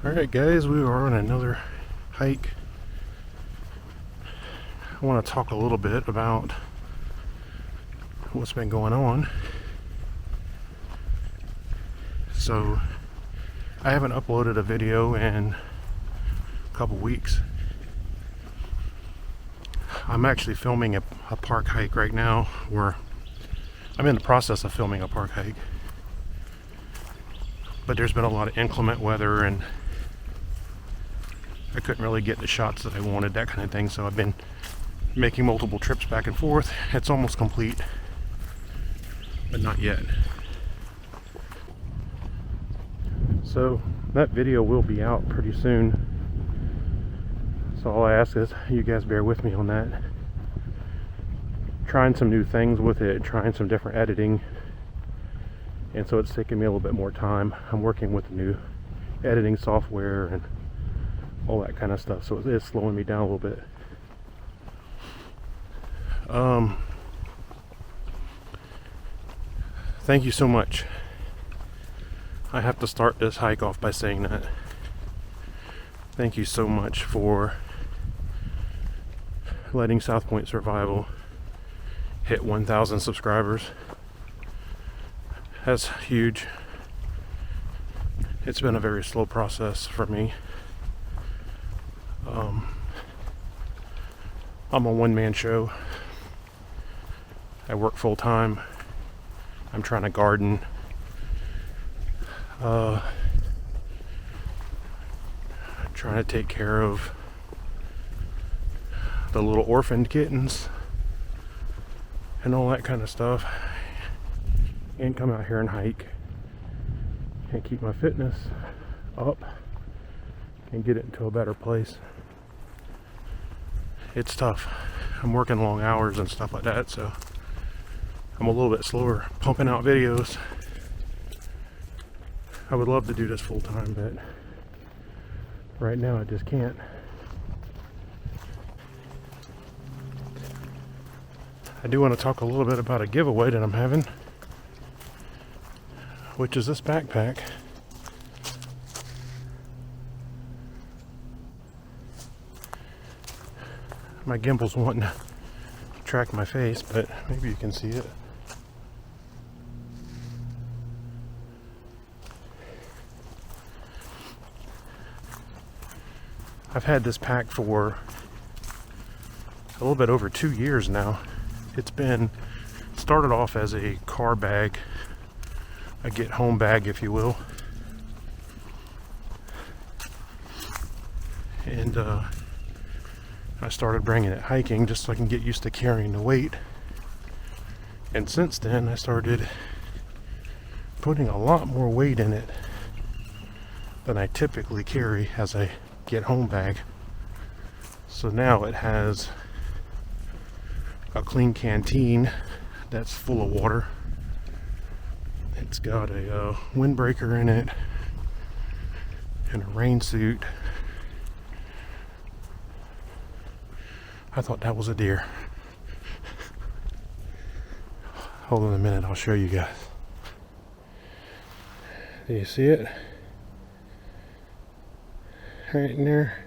Alright guys, we are on another hike. I want to talk a little bit about what's been going on. So, I haven't uploaded a video in a couple weeks. I'm actually filming a park hike right now, where I'm in the process of filming a park hike. But there's been a lot of inclement weather and I couldn't really get the shots that I wanted, that kind of thing, so I've been making multiple trips back and forth. It's almost complete, but not yet. So that video will be out pretty soon. So all I ask is you guys bear with me on that. Trying some new things with it, trying some different editing, and so it's taking me a little bit more time. I'm working with the new editing software and all that kind of stuff, so it is slowing me down a little bit. Thank you so much. I have to start this hike off by saying that. Thank you so much for letting South Point Survival hit 1,000 subscribers. That's huge. It's been a very slow process for me. I'm a one-man show. I work full-time. I'm trying to garden. Trying to take care of the little orphaned kittens and all that kind of stuff, and come out here and hike and keep my fitness up and get it into a better place. It's tough. I'm working long hours and stuff like that, so I'm a little bit slower pumping out videos. I would love to do this full time, but right now I just can't. I do want to talk a little bit about a giveaway that I'm having, which is this backpack. My gimbal's wanting to track my face, but maybe you can see it. I've had this pack for a little bit over 2 years now. It's been started off as a car bag, a get home bag, if you will. And I started bringing it hiking just so I can get used to carrying the weight. And since then, I started putting a lot more weight in it than I typically carry as a get home bag. So now it has a clean canteen that's full of water. It's got a windbreaker in it and a rain suit. I thought that was a deer. Hold on a minute, I'll show you guys. Do you see it? Right in there.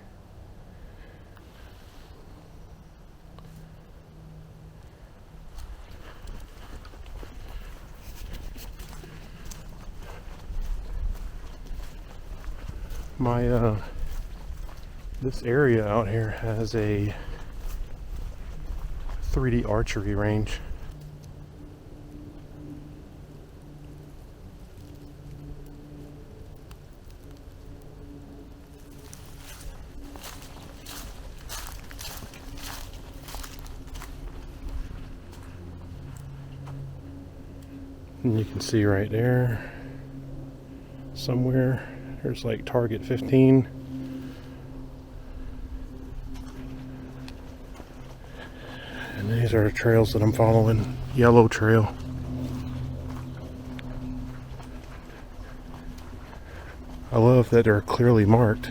This area out here has a 3D archery range. And you can see right there, somewhere, there's like target 15. And these are the trails that I'm following. Yellow trail. I love that they're clearly marked.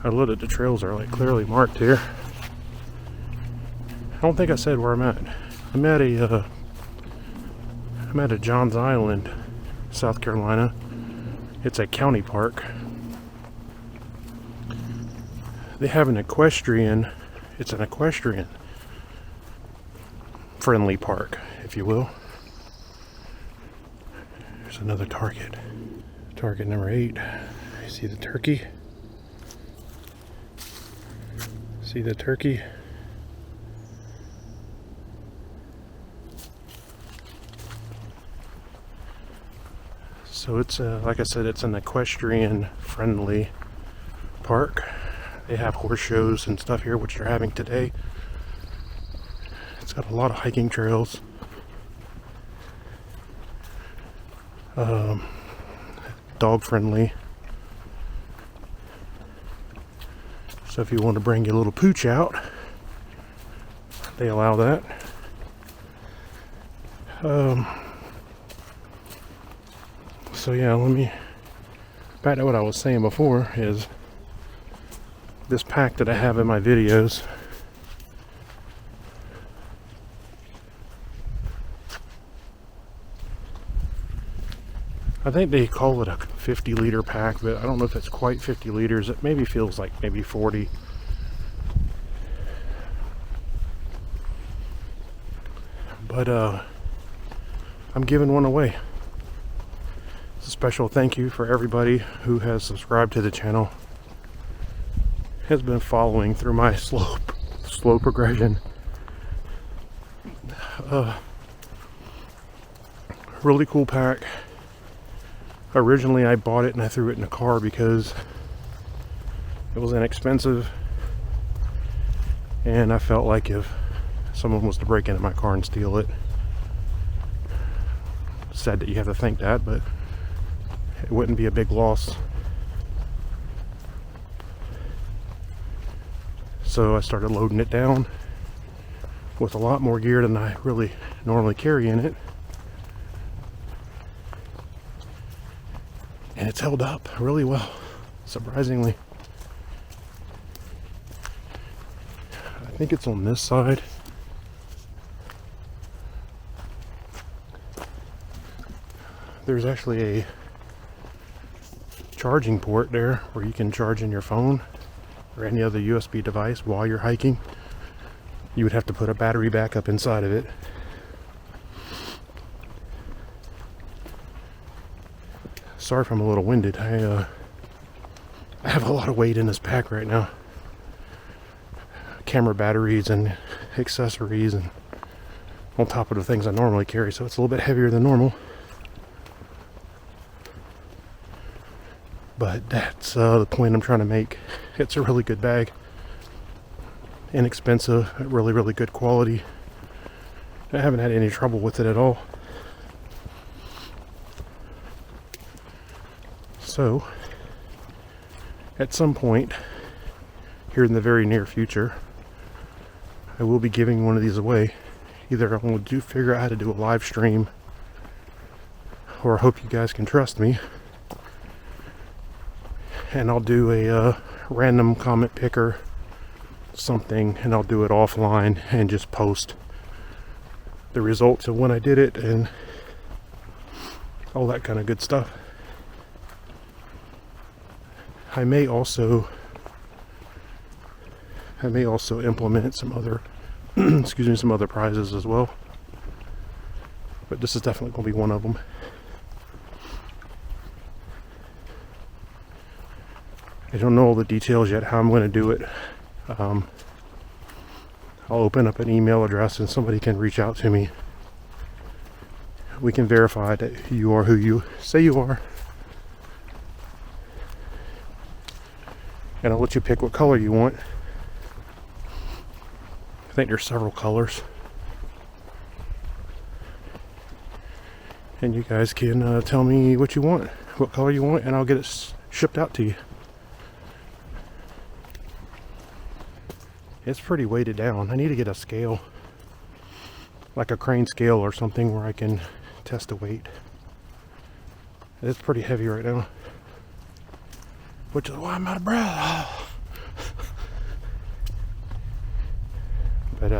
I love that the trails are like clearly marked here. I don't think I said where I'm at. I'm at a I'm at a Johns Island, South Carolina. It's a county park. They have an equestrian, it's an equestrian friendly park, if you will. There's another target. Target number 8. You see the turkey? See the turkey? So it's, like I said, it's an equestrian friendly park. They have horse shows and stuff here, which they're having today. It's got a lot of hiking trails. Dog friendly. So if you want to bring your little pooch out, they allow that. So yeah, back to what I was saying before, is this pack that I have in my videos. I think they call it a 50-liter pack, but I don't know if it's quite 50 liters. It maybe feels like maybe 40. But I'm giving one away. It's a special thank you for everybody who has subscribed to the channel, has been following through my slow progression. Really cool pack. Originally I bought it and I threw it in a car because it was inexpensive, and I felt like if someone was to break into my car and steal it, sad that you have to think that, but it wouldn't be a big loss. So I started loading it down with a lot more gear than I really normally carry in it. And it's held up really well, surprisingly. I think it's on this side. There's actually a charging port there where you can charge in your phone or any other USB device while you're hiking. You would have to put a battery backup inside of it. Sorry if I'm a little winded. I have a lot of weight in this pack right now. Camera batteries and accessories, and on top of the things I normally carry, so it's a little bit heavier than normal. But that's the point I'm trying to make. It's a really good bag. Inexpensive, really, really good quality. I haven't had any trouble with it at all. So, at some point, here in the very near future, I will be giving one of these away. Either I'm going to figure out how to do a live stream, or I hope you guys can trust me, and I'll do a random comment picker, something, and I'll do it offline and just post the results of when I did it and all that kind of good stuff. I may also implement some other excuse me, some other prizes as well, but this is definitely going to be one of them. I don't know all the details yet how I'm going to do it. I'll open up an email address and somebody can reach out to me. We can verify that you are who you say you are, and I'll let you pick what color you want. I think there's several colors, and you guys can tell me what you want, what color you want, and I'll get it shipped out to you. It's pretty weighted down. I need to get a scale, like a crane scale or something, where I can test the weight. It's pretty heavy right now, which is why I'm out of breath. But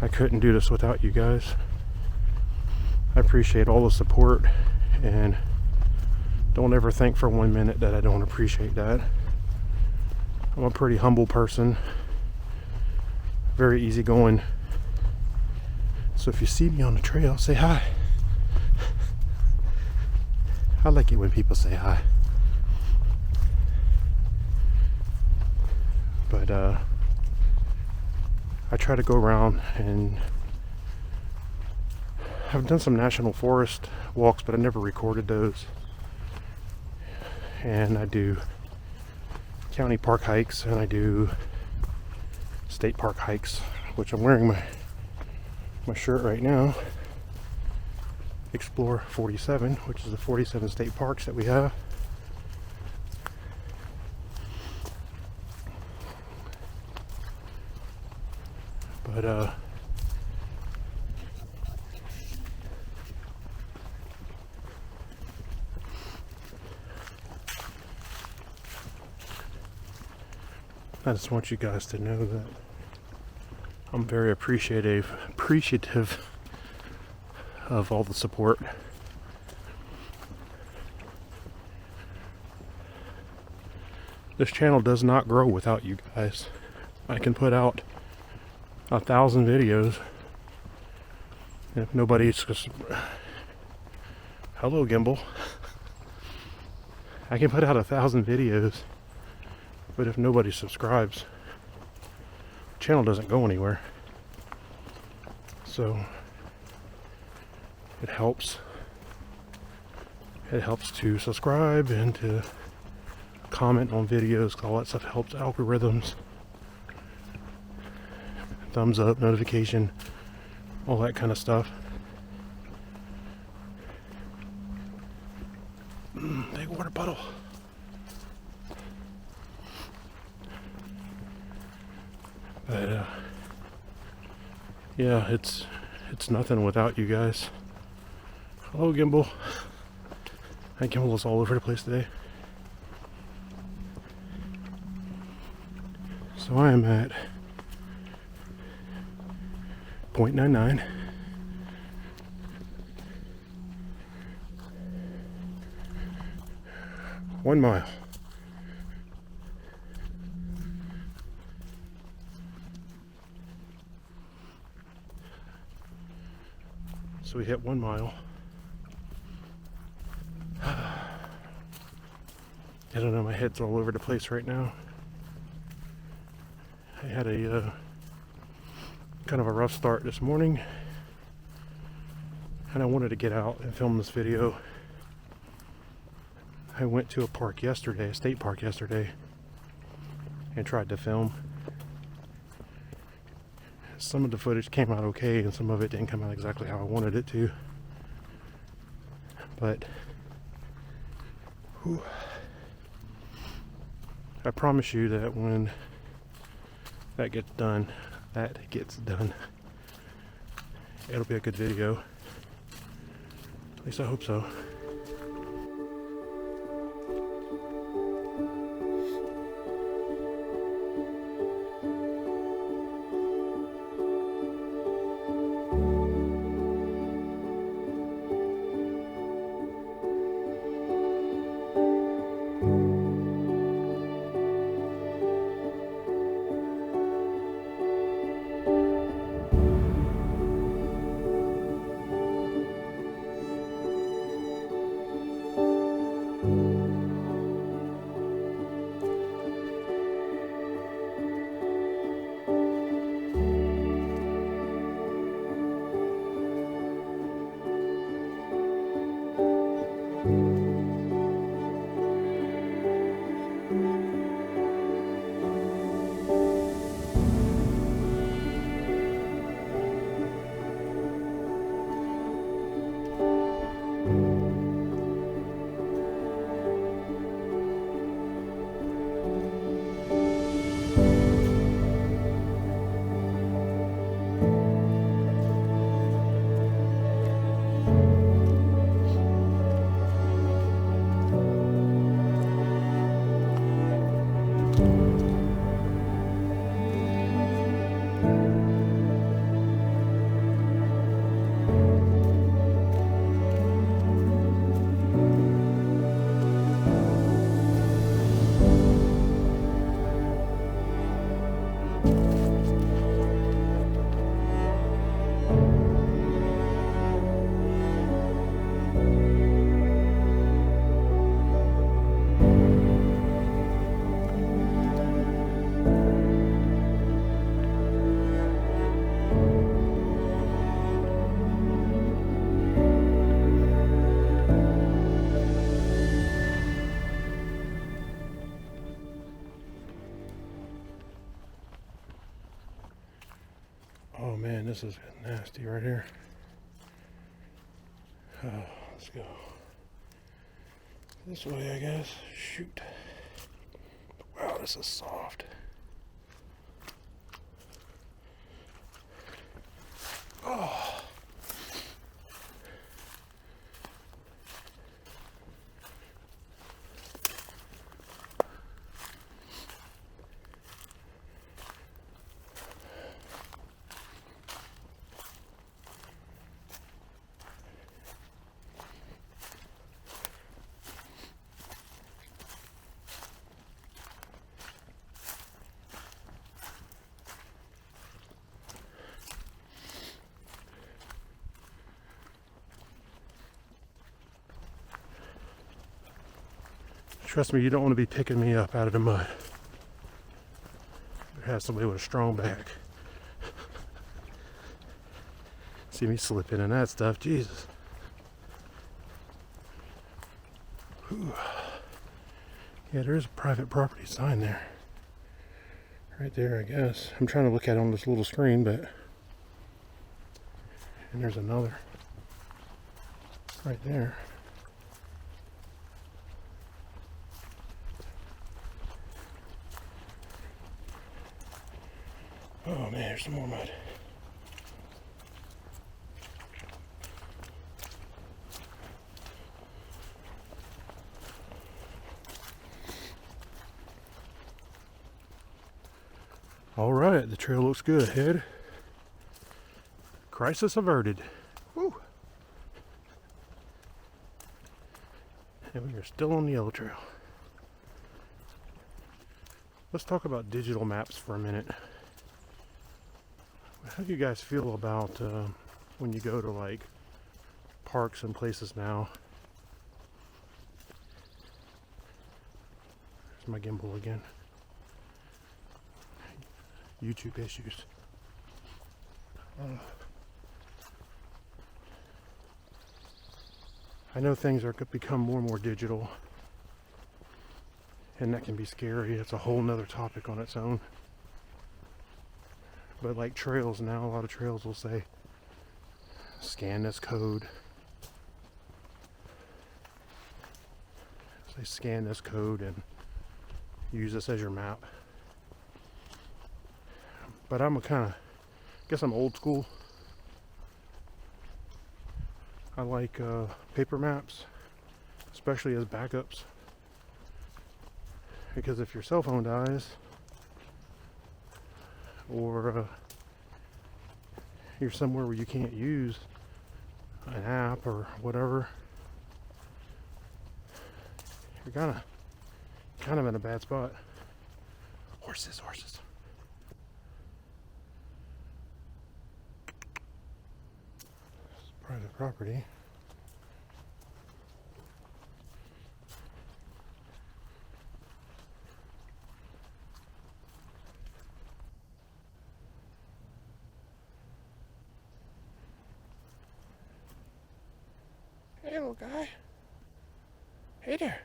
I couldn't do this without you guys. I appreciate all the support, and don't ever think for 1 minute that I don't appreciate that. I'm a pretty humble person, very easygoing. So if you see me on the trail, say hi. I like it when people say hi. But I try to go around, and I've done some national forest walks, but I never recorded those. And I do county park hikes, and I do state park hikes, which I'm wearing my shirt right now. Explore 47, which is the 47 state parks that we have. But I just want you guys to know that I'm very appreciative of all the support. This channel does not grow without you guys. I can put out 1,000 videos, and if nobody's just, hello gimbal, I can put out 1,000 videos, but if nobody subscribes, the channel doesn't go anywhere. So it helps to subscribe and to comment on videos, 'cause all that stuff helps algorithms. Thumbs up, notification, all that kind of stuff. Big water puddle. But yeah, it's nothing without you guys. Hello gimbal. My gimbal is all over the place today. So I am at 0.99. One mile. So we hit 1 mile. I don't know, my head's all over the place right now. I had a kind of a rough start this morning, and I wanted to get out and film this video. I went to a park yesterday, a state park yesterday, and tried to film. Some of the footage came out okay, and some of it didn't come out exactly how I wanted it to. But whew, I promise you that when that gets done, it'll be a good video. At least I hope so. this is nasty right here. Oh, let's go this way, I guess. Shoot. Wow, this is soft. Oh. Trust me, you don't want to be picking me up out of the mud. There has somebody with a strong back. See me slipping in that stuff, Jesus. Whew. Yeah, there is a private property sign there. Right there, I guess. I'm trying to look at it on this little screen, but... And there's another. Right there. Oh man, there's some more mud. All right, the trail looks good ahead. Crisis averted. Woo! And we are still on the yellow trail. Let's talk about digital maps for a minute. How do you guys feel about when you go to like parks and places now? There's my gimbal again. YouTube issues. I know things are going to become more and more digital, and that can be scary. It's a whole nother topic on its own. But like trails now, a lot of trails will say, scan this code. Say scan this code and use this as your map. But I'm guess I'm old school. I like paper maps, especially as backups. Because if your cell phone dies, or you're somewhere where you can't use an app or whatever, you're kind of in a bad spot. Horses. It's private property. Hey, little guy. Hey there.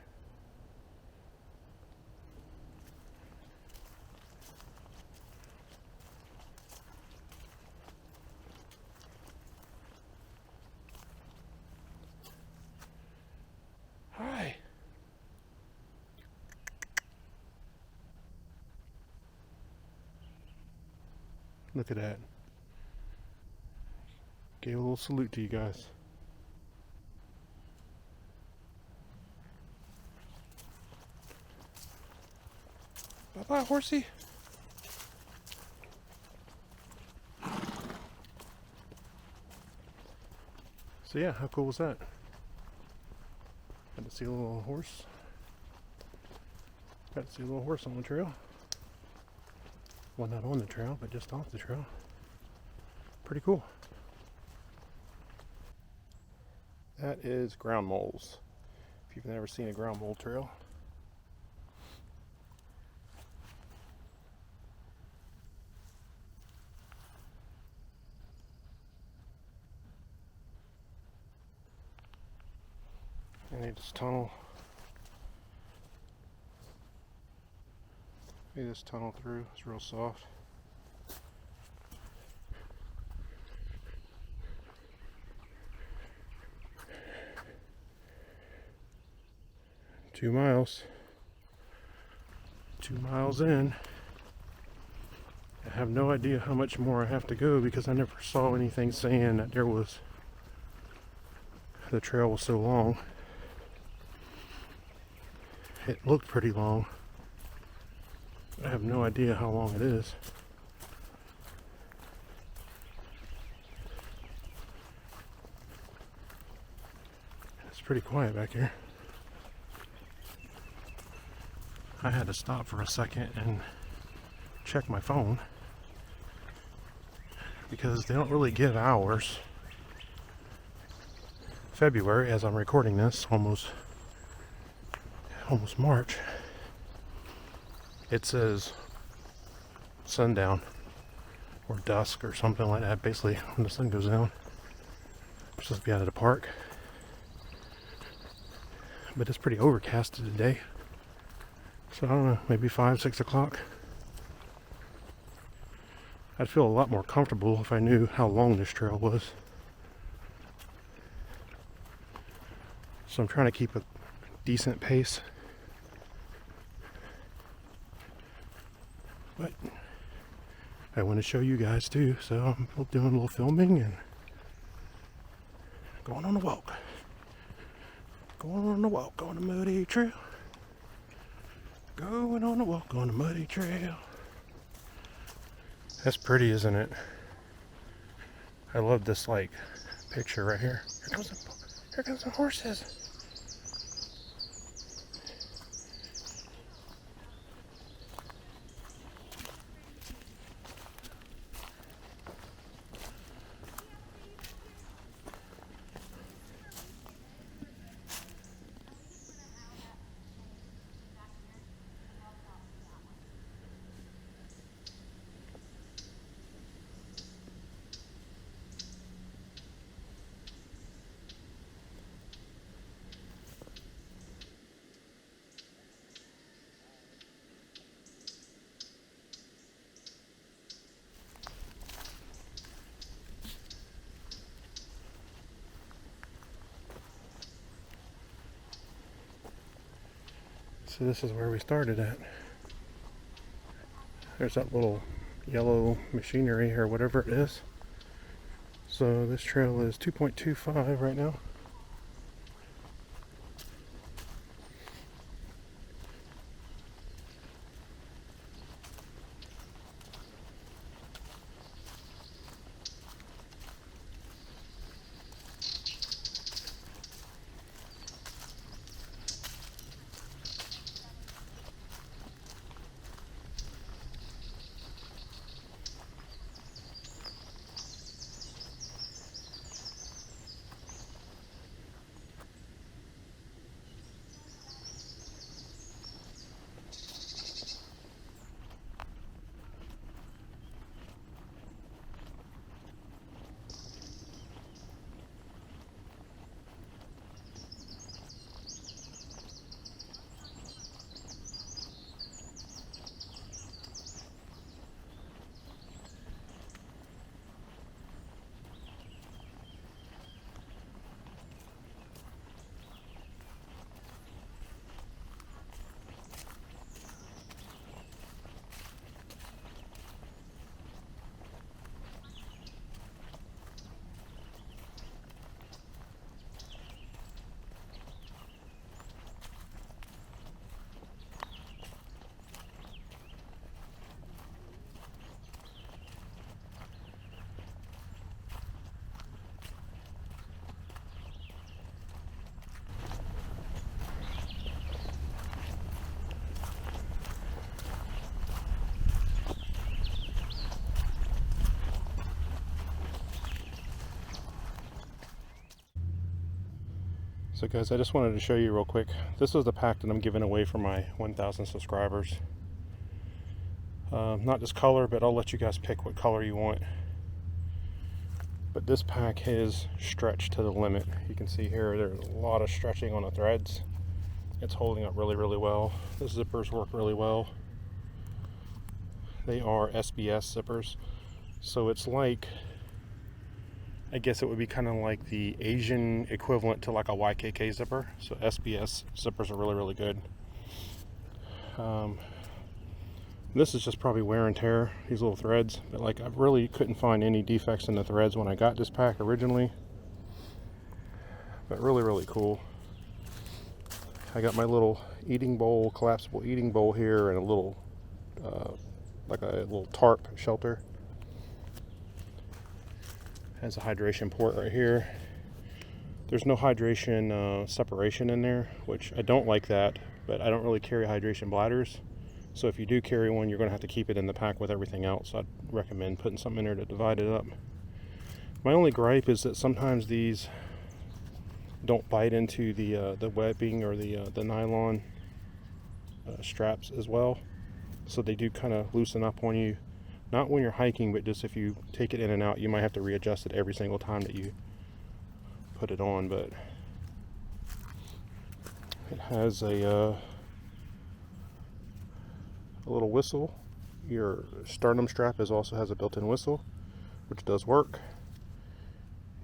Hi. Look at that. Gave a little salute to you guys. Bye-bye, horsey. So yeah, how cool was that? Got to see a little horse. Got to see a little horse on the trail. Well, not on the trail, but just off the trail. Pretty cool. That is ground moles. If you've never seen a ground mole trail. And they just tunnel. They just tunnel through. It's real soft. miles. 2 miles in. I have no idea how much more I have to go because I never saw anything saying that the trail was so long. It looked pretty long. I have no idea how long it is. It's pretty quiet back here. I had to stop for a second and check my phone because they don't really give hours. February, as I'm recording this, almost March, it says sundown or dusk or something like that, basically when the sun goes down. I'm supposed to be out at the park, but it's pretty overcast today, so I don't know, maybe 5-6 o'clock. I'd feel a lot more comfortable if I knew how long this trail was. So I'm trying to keep a decent pace. But I want to show you guys too, so I'm doing a little filming and going on a walk. Going on a walk on the muddy trail. Going on a walk on the muddy trail. That's pretty, isn't it? I love this like picture right here. Here comes the horses. So this is where we started at. There's that little yellow machinery or whatever it is. So this trail is 2.25 right now. So guys, I just wanted to show you real quick. This is the pack that I'm giving away for my 1,000 subscribers. Not just color, but I'll let you guys pick what color you want. But this pack is stretched to the limit. You can see here there's a lot of stretching on the threads. It's holding up really, really well. The zippers work really well. They are SBS zippers. So it's like I guess it would be kind of like the Asian equivalent to like a YKK zipper. So SBS zippers are really, really good. This is just probably wear and tear, these little threads. But like, I really couldn't find any defects in the threads when I got this pack originally. But really, really cool. I got my little eating bowl, collapsible eating bowl here, and a little, like a little tarp shelter. Has a hydration port right here. There's no hydration separation in there, which I don't like that, but I don't really carry hydration bladders. So if you do carry one, you're going to have to keep it in the pack with everything else. I'd recommend putting something in there to divide it up. My only gripe is that sometimes these don't bite into the webbing or the nylon straps as well. So they do kind of loosen up on you. Not when you're hiking, but just if you take it in and out, you might have to readjust it every single time that you put it on. But it has a little whistle. Your sternum strap also has a built-in whistle, which does work.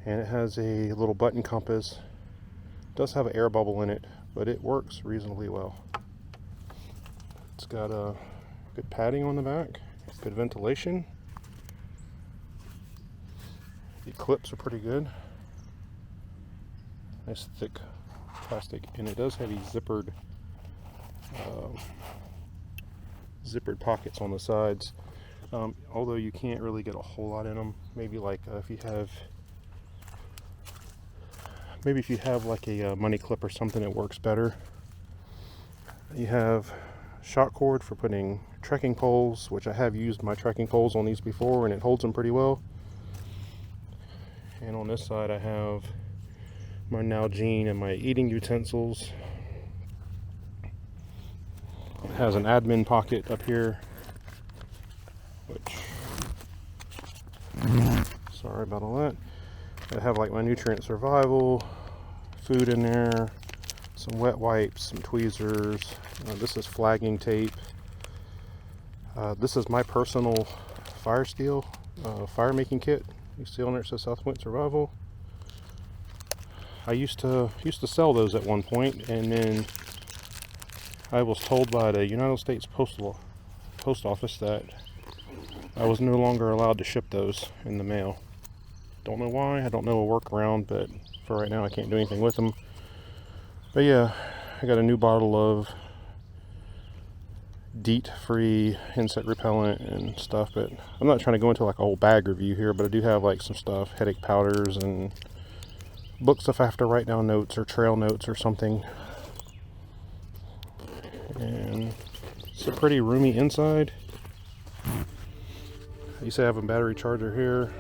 And it has a little button compass. It does have an air bubble in it, but it works reasonably well. It's got a good padding on the back, good ventilation. The clips are pretty good. Nice thick plastic, and it does have these zippered pockets on the sides, although you can't really get a whole lot in them. Maybe like if you have like a money clip or something, it works better. You have shock cord for putting trekking poles, which I have used my trekking poles on these before, and it holds them pretty well. And on this side I have my Nalgene and my eating utensils. It has an admin pocket up here, which, sorry about all that. I have like my nutrient survival, food in there, some wet wipes, some tweezers. This is flagging tape. This is my personal fire steel fire making kit. You see on there it says Southwind Survival. I used to sell those at one point, and then I was told by the United States Post Office that I was no longer allowed to ship those in the mail. Don't know why, I don't know a workaround, but for right now I can't do anything with them. But yeah, I got a new bottle of DEET-free insect repellent and stuff, but I'm not trying to go into like a whole bag review here, but I do have like some stuff, headache powders and books if I have to write down notes or trail notes or something. And it's a pretty roomy inside. I used to have a battery charger here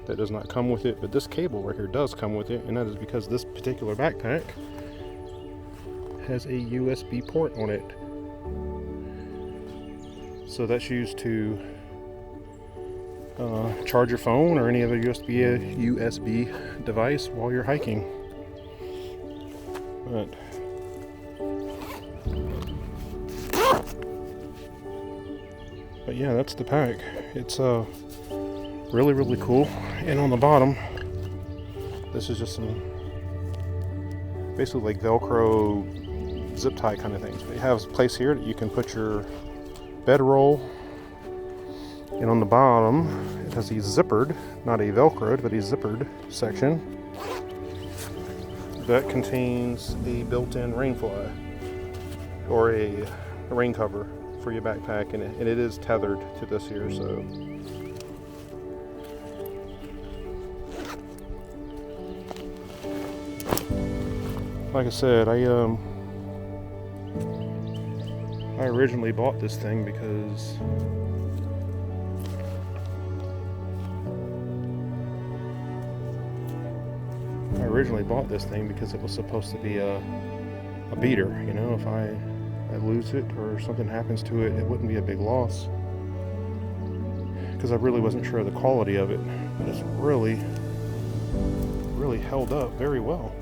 that does not come with it, but this cable right here does come with it, and that is because this particular backpack has a USB port on it. So that's used to charge your phone or any other USB device while you're hiking. But yeah, that's the pack. It's really, really cool. And on the bottom, this is just some basically like Velcro zip tie kind of things. But you have a place here that you can put your bedroll, and on the bottom it has a zippered, not a Velcroed, but a zippered section that contains a built-in rain fly or a rain cover for your backpack, and it is tethered to this here. So like I said, I originally bought this thing because it was supposed to be a beater. You know, if I lose it or something happens to it, it wouldn't be a big loss, because I really wasn't sure of the quality of it. But it's really held up very well.